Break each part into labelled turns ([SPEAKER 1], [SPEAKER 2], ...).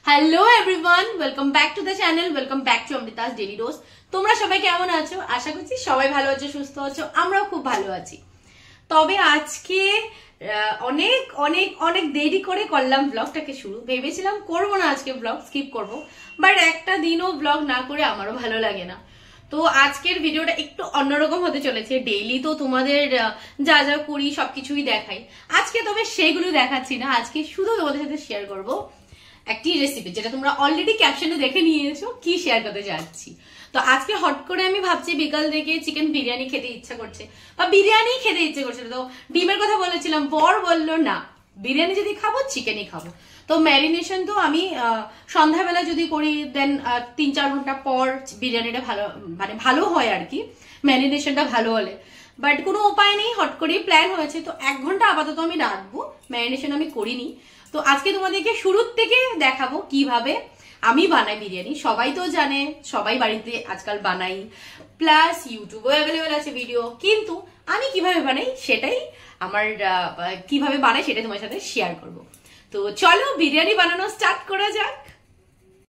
[SPEAKER 1] Hello everyone, welcome back to the channel, welcome back to Amrita's daily dose. তোমরা সবাই কেমন আছো? আশা করছি সবাই ভালো আছো, সুস্থ আছো, আমরাও খুব ভালো আছি। তবে আজকে অনেক অনেক অনেক দেরি করে করলাম ব্লগটাকে শুরু। ভেবেছিলাম করবো না আজকে, ব্লগ স্কিপ করবো, বাট একটা দিনও ব্লগ না করে আমারও ভালো লাগে না। তো আজকের ভিডিওটা একটু অন্যরকম হতে চলেছে। ডেইলি তো তোমাদের যা যা করি সবকিছুই দেখাই, আজকে তবে সেগুলো দেখাচ্ছি না। আজকে শুধু তোমাদের সাথে শেয়ার করবো একটি রেসিপি, যেটা তোমরা অলরেডি ক্যাপশনে দেখে নিয়েছো কি শেয়ার করতে যাচ্ছি। তো আজকে হট করে আমি ভাবছি বিকাল থেকে চিকেন বিরিয়ানি খেতে ইচ্ছা করছে, বা বিরিয়ানি খেতে ইচ্ছে করছে। তো ডিমের কথা বলেছিলাম, বর বললো না, বিরিয়ানি যদি খাবো চিকেনই খাবো। তো ম্যারিনেশন তো আমি সন্ধ্যাবেলা যদি করি, দেন 3-4 ঘন্টা পর বিরিয়ানিটা ভালো হয় আর কি, ম্যারিনেশনটা ভালো হলে। বাট কোনো উপায় নেই, হট করেই প্ল্যান হয়েছে। তো 1 ঘন্টা আপাতত আমি রাখবো, ম্যারিনেশন আমি করিনি। তো আজকে তোমাদেরকে শুরুর থেকে দেখাবো কিভাবে আমি বানাই বিরিয়ানি। সবাই তো জানে, সবাই বাড়িতে আজকাল বানাই, প্লাস ইউটিউবেও অ্যাভেলেবেল আছে ভিডিও, কিন্তু আমি কিভাবে বানাই সেটাই কিভাবে বানাই সেটাই তোমার সাথে শেয়ার করব। তো চলো বিরিয়ানি বানানো স্টার্ট করা যাক।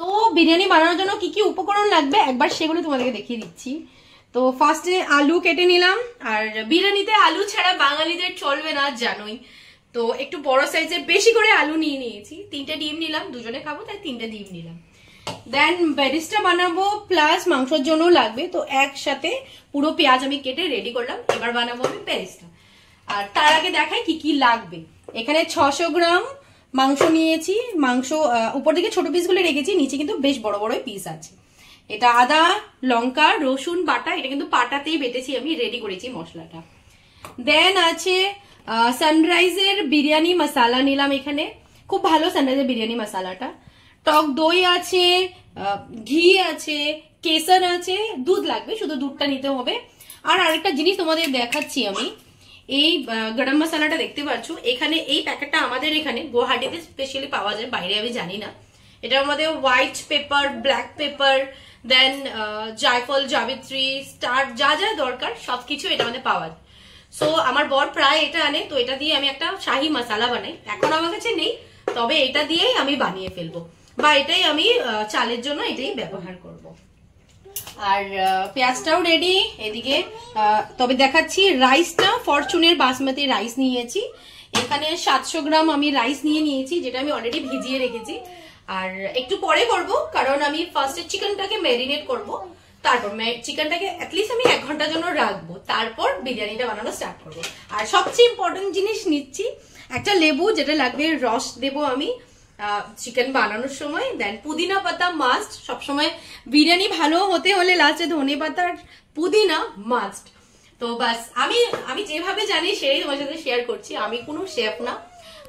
[SPEAKER 1] তো বিরিয়ানি বানানোর জন্য কি কি উপকরণ লাগবে একবার সেগুলো তোমাদেরকে দেখিয়ে দিচ্ছি। তো ফার্স্টে আলু কেটে নিলাম, আর বিরিয়ানিতে আলু ছাড়া বাঙালিদের চলবে না জানোই। তো একটু বড় সাইজের বেশি করে আলু নিয়ে নিয়েছি। 3টে ডিম নিলাম, দুজনে খাবো তাই 3টে ডিম নিলাম। দেন বেরেস্তা বানাবো, প্লাস মাংসের জন্য লাগবে। তো একসাথে পুরো পেঁয়াজ আমি কেটে রেডি করলাম। এবার বানাবো আমি বেরেস্তা। আর তার আগে দেখাই কি কি লাগবে। এখানে 600 গ্রাম মাংস নিয়েছি। মাংস উপর দিকে ছোট পিসগুলো রেখেছি, নিচে কিন্তু বেশ বড় বড় পিস আছে। এটা আদা, লঙ্কা, রসুন বাটা, এটা কিন্তু পাটাতেই বেটেছি আমি, রেডি করেছি মশলাটা। দেন আছে সানরাইজের বিরিয়ানি মশলা নিলাম এখানে, খুব ভালো সানরাইজের বিরিয়ানি মশলাটা। টক দই আছে, ঘি আছে, কেসর আছে, দুধ লাগবে, শুধু দুধটা নিতে হবে। আর আরেকটা জিনিস তোমাদের দেখাচ্ছি আমি, এই গরম মশলাটা দেখতে পাচ্ছ এখানে, এই প্যাকেটটা আমাদের এখানে গুয়াহাটিতে স্পেশালি পাওয়া যায়, বাইরে আমি জানি না। এটা আমাদের হোয়াইট পেপার, ব্ল্যাক পেপার, দেন জায়ফল, জাবিত্রী, স্টার, যা যা দরকার সবকিছু এটা আমাদের পাওয়া যায়। সো আমার বর প্রায় এটা আনে, তো এটা দিয়ে আমি একটা শাহি মশলা বানাই। এখন আমার কাছে নেই, তবে এটা দিয়েই আমি বানিয়ে ফেলবো, বা এটাই আমি চালের জন্য এটাই ব্যবহার করব। আর পেঁয়াজটাও রেডি এদিকে। তবে দেখাচ্ছি রাইসটা, ফরচুনের বাসমতি রাইস নিয়েছি। এখানে 700 গ্রাম আমি রাইস নিয়ে নিয়েছি, যেটা আমি অলরেডি ভিজিয়ে রেখেছি। আর একটু পরে করব, কারণ আমি ফার্স্টে চিকেনটাকে ম্যারিনেট করব, তারপর চিকেনটাকে অ্যাটলিস্ট আমি 1 ঘন্টার জন্য রাখবো, তারপর বিরিয়ানিটা বানানো স্টার্ট করবো। আর সবচেয়ে ইম্পর্টেন্ট জিনিস নিচ্ছি একটা লেবু, যেটা লাগবে, রস দেবো আমি চিকেন বানানোর সময়। দেন পুদিনা পাতা মাস্ট, সবসময় বিরিয়ানি ভালো হতে হলে লাস্টে ধনে পাতার পুদিনা মাস্ট। তো বাস আমি যেভাবে জানি সেটাই তোমার সাথে শেয়ার করছি। আমি কোনো শেফ না,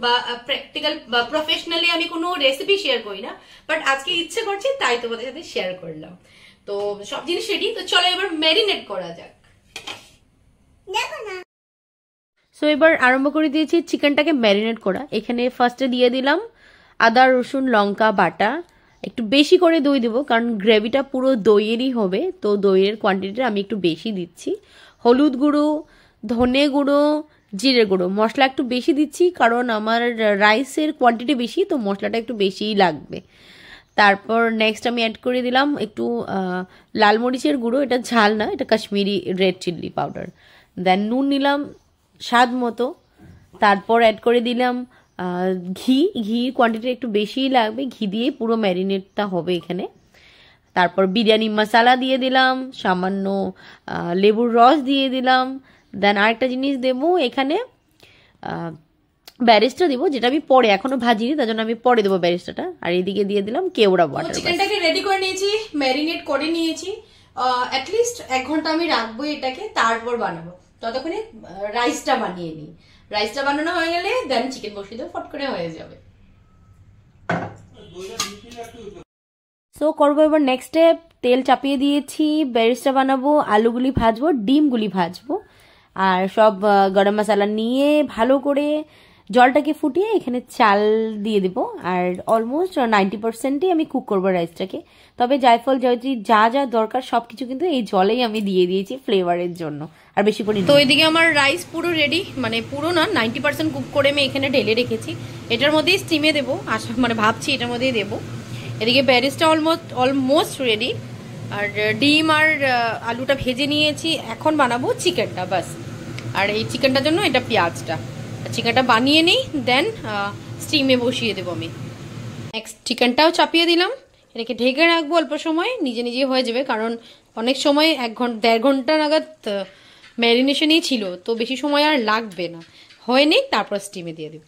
[SPEAKER 1] বা প্র্যাকটিক্যাল বা প্রফেশনালি আমি কোনো রেসিপি শেয়ার করি না, বাট আজকে ইচ্ছে করছে তাই তোমাদের সাথে শেয়ার করলাম। তো সব জিনিস রেডি, তো চলো এবার ম্যারিনেট করা যাক। সো এবার আরম্ভ করে দিয়েছি চিকেনটাকে ম্যারিনেট করা। এখানে ফার্স্টে দিয়ে দিলাম আদা, রসুন, লঙ্কা বাটা। একটু বেশি করে দই দেবো, কারণ গ্রেভিটা পুরো দইয়েরই হবে, তো দইয়ের কোয়ান্টিটিটা আমি একটু বেশি দিচ্ছি। হলুদ গুঁড়ো, ধনে গুঁড়ো, জিরে গুঁড়ো, মশলা একটু বেশি দিচ্ছি কারণ আমার রাইসের কোয়ান্টিটি বেশি, তো মশলাটা একটু বেশিই লাগবে। তারপর নেক্সট আমি অ্যাড করে দিলাম একটু লাল মরিচের গুঁড়ো, এটা ঝাল না, এটা কাশ্মীরি রেড চিলি পাউডার। দেন নুন নিলাম স্বাদ মতো। তারপর অ্যাড করে দিলাম ঘি কোয়ান্টিটি একটু বেশিই লাগবে, ঘি দিয়ে পুরো ম্যারিনেটটা হবে এখানে। তারপর বিরিয়ানি মশলা দিয়ে দিলাম, সামান্য লেবুর রস দিয়ে দিলাম। দেন আরেকটা জিনিস দেবো এখানে, ব্যারেস্তা দিব, যেটা আমি পরে, এখনো ভাজিনি, তার জন্য আমি পরে দেবো ব্যারেস্তাটা। আর এদিকে দিয়ে দিলাম কেওড়া ওয়াটার। চিকেনটাকে রেডি করে নিয়েছি, ম্যারিনেট করে নিয়েছি। অ্যাটলিস্ট 1 ঘন্টা আমি রাখবো এটাকে, তারপর বানাবো। ততক্ষণে রাইসটা বানিয়ে নিই। রাইসটা বানানো হয়ে গেলে দেন চিকেন বসিয়ে দেবো, ফট করে হয়ে যাবে। সো করবো এবার নেক্সট স্টেপ। তেল চাপিয়ে দিয়েছি, বেরেস্তা বানাবো, আলুগুলি ভাজবো, ডিমগুলি ভাজবো। আর সব গরম মশলা নিয়ে ভালো করে
[SPEAKER 2] জলটাকে ফুটিয়ে এখানে চাল দিয়ে দেবো। আর অলমোস্ট 90%ই আমি কুক করবো রাইসটাকে। তবে জায়ফল জয়ত্রী যা যা দরকার সবকিছু কিন্তু এই জলেই আমি দিয়ে দিয়েছি ফ্লেভারের জন্য, আর বেশি করে।
[SPEAKER 1] তো এদিকে আমার রাইস পুরো রেডি, মানে পুরো না 90% কুক করে আমি এখানে ঢেলে রেখেছি। এটার মধ্যেই স্টিমে দেবো, মানে ভাবছি এটার মধ্যেই দেবো। এদিকে প্যারিসটা অলমোস্ট রেডি, আর ডিম আর আলুটা ভেজে নিয়েছি। এখন বানাবো চিকেনটা বাস। আর এই চিকেনটার জন্য এটা পেঁয়াজটা, চিকেনটা বানিয়ে নিই, দেন স্টিমে বসিয়ে দেবো আমি। নেক্সট চিকেনটাও চাপিয়ে দিলাম, এটাকে ঢেকে রাখবো অল্প সময়, নিজে নিজে হয়ে যাবে। কারণ অনেক সময় 1-1.5 ঘন্টা নাগাদ ম্যারিনেশনই ছিল, তো বেশি সময় আর লাগবে না। হয়ে নেই, তারপর স্টিমে দিয়ে দেবো।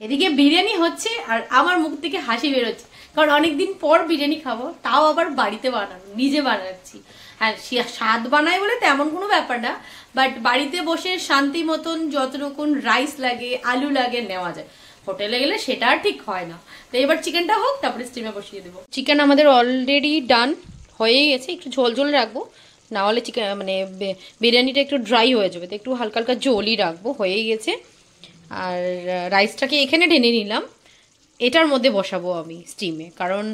[SPEAKER 1] এদিকে বিরিয়ানি হচ্ছে আর আমার মুখ থেকে হাসি বেরোচ্ছে, কারণ অনেকদিন পর বিরিয়ানি খাবো, তাও আবার বাড়িতে বানানো, নিজে বানাচ্ছি। হ্যাঁ, স্বাদ বানাই বলে তেমন কোনো ব্যাপার না, বাট বাড়িতে বসে শান্তি মতন যতটুকু রাইস লাগে, আলু লাগে নেওয়া যায়। হোটেলে গেলে সেটা আর ঠিক হয় না। তো এবার চিকেনটা হোক, তারপরে স্টিমে বসিয়ে দেবো। চিকেন আমাদের অলরেডি ডান হয়েই গেছে, একটু ঝোল ঝোল রাখবো, না হলে চিকেন মানে বিরিয়ানিটা একটু ড্রাই হয়ে যাবে, তো একটু হালকা হালকা ঝোলই রাখবো। হয়েই গেছে। আর রাইসটাকে এখানে ঢেলে নিলাম, এটার মধ্যে বসাবো আমি স্টিমে, কারণ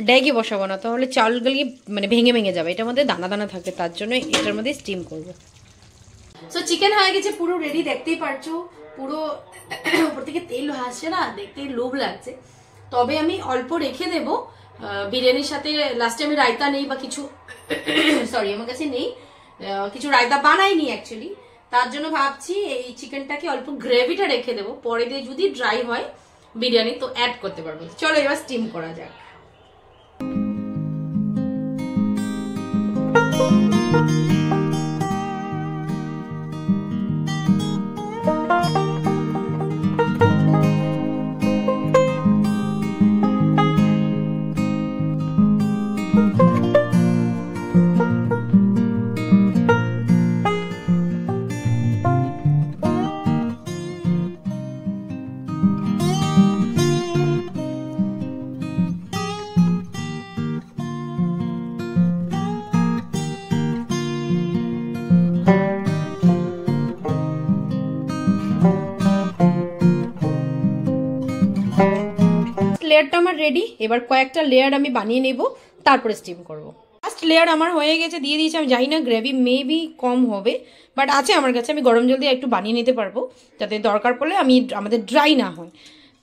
[SPEAKER 1] ড্যাগে বসাবো না, তাহলে চালগুলি মানে ভেঙে ভেঙে যাবে। এটার মধ্যে দানা দানা থাকে, তার জন্য এটার মধ্যে স্টিম করব। সো চিকেন হয়ে গেছে পুরো রেডি, দেখতেই পারছো পুরো উপর থেকে তেল আসছে না, দেখতেই লোভ লাগছে। তবে আমি অল্প রেখে দেব বিরিয়ানির সাথে। লাস্টে আমি রায়তা নেই বা কিছু, সরি আমার কাছে নেই, কিছু রায়তা বানাইনি অ্যাকচুয়ালি। তার জন্য ভাবছি এই চিকেনটাকে অল্প গ্রেভিটা রেখে দেবো, পরে দিয়ে যদি ড্রাই হয় বিরিয়ানি তো অ্যাড করতে পারবো। চলো এবার স্টিম করা যাক। লেয়ারটা আমার রেডি, এবার কয়েকটা লেয়ার আমি বানিয়ে নেব, তারপরে স্টিম করব। ফার্স্ট লেয়ার আমার হয়ে গেছে, দিয়ে দিয়েছি। আমি জানি না গ্রেভি মেবি কম হবে, বাট আছে আমার কাছে, আমি গরম জল দিয়ে একটু বানিয়ে নিতে পারবো, যাতে দরকার পড়লে আমাদের ড্রাই না হয়।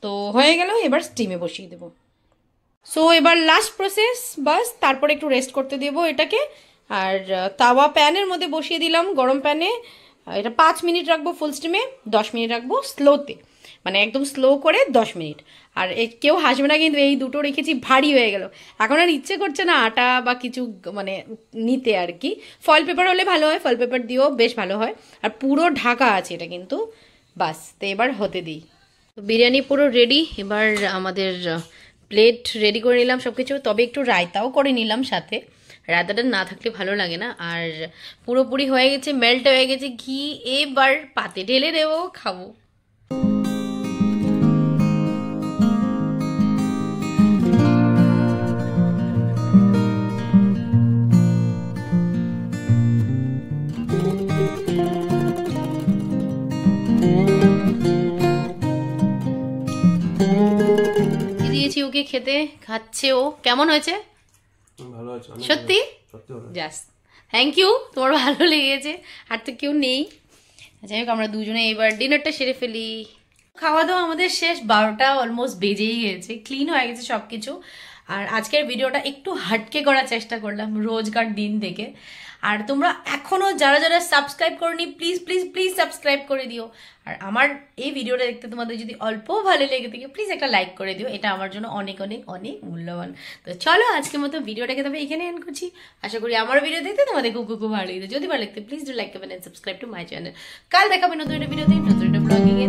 [SPEAKER 1] তো হয়ে গেল, এবার স্টিমে বসিয়ে দেবো। সো এবার লাস্ট প্রসেস বাস, তারপরে একটু রেস্ট করতে দেবো এটাকে। আর তাওয়া প্যানের মধ্যে বসিয়ে দিলাম, গরম প্যানে। এটা 5 মিনিট রাখবো ফুল স্টিমে, 10 মিনিট রাখবো স্লোতে, মানে একদম স্লো করে 10 মিনিট। আর কেউ হাসবে না কিন্তু, এই দুটো রেখেছি ভারী হয়ে গেল, এখন আর ইচ্ছে করছে না আটা বা কিছু মানে নিতে আর কি। ফয়েল পেপার হলে ভালো হয়, ফয়েল পেপার দিয়েও বেশ ভালো হয়। আর পুরো ঢাকা আছে এটা কিন্তু, বাস। তো এবার হতে দিই। বিরিয়ানি পুরো রেডি, এবার আমাদের প্লেট রেডি করে নিলাম সব কিছু। তবে একটু রায়তাও করে নিলাম সাথে, রায়তাটা না থাকলে ভালো লাগে না। আর পুরোপুরি হয়ে গেছে, মেল্ট হয়ে গেছে ঘি। এবার পাতে ঢেলে দেবো, খাবো। দিয়েছি ওকে খেতে, খাচ্ছে ও। কেমন হয়েছে?
[SPEAKER 3] ভালো আছে,
[SPEAKER 1] সত্যি? জাস্ট থ্যাংক ইউ, তোমার ভালো লেগেছে। আর তো কেউ নেই। যাই হোক, আমরা দুজনে এবার ডিনারটা সেরে ফেলি। খাওয়া দাওয়া আমাদের শেষ, 12টা অলমোস্ট বেজেই গেছে, ক্লিন হয়ে গেছে সবকিছু। আর আজকের ভিডিওটা একটু হাটকে করার চেষ্টা করলাম রোজকার দিন থেকে। আর তোমরা এখনো যারা যারা সাবস্ক্রাইব করনি, প্লিজ প্লিজ প্লিজ সাবস্ক্রাইব করে দিও। আর আমার এই ভিডিওটা দেখতে তোমাদের যদি অল্প ভালো লেগে থাকে, প্লিজ একটা লাইক করে দিও, এটা আমার জন্য অনেক অনেক অনেক মূল্যবান। তো চলো আজকের মতো ভিডিওটাকে তবে এখানে এন্ড করছি। আশা করি আমার ভিডিও দেখতে তোমাদের খুব খুব ভালো লেগেছে। যদি ভালো লাগতে please do like, comment and subscribe to my channel. কাল দেখাবে নতুন একটা ভিডিওতে, নতুন একটা ব্লগিং এ।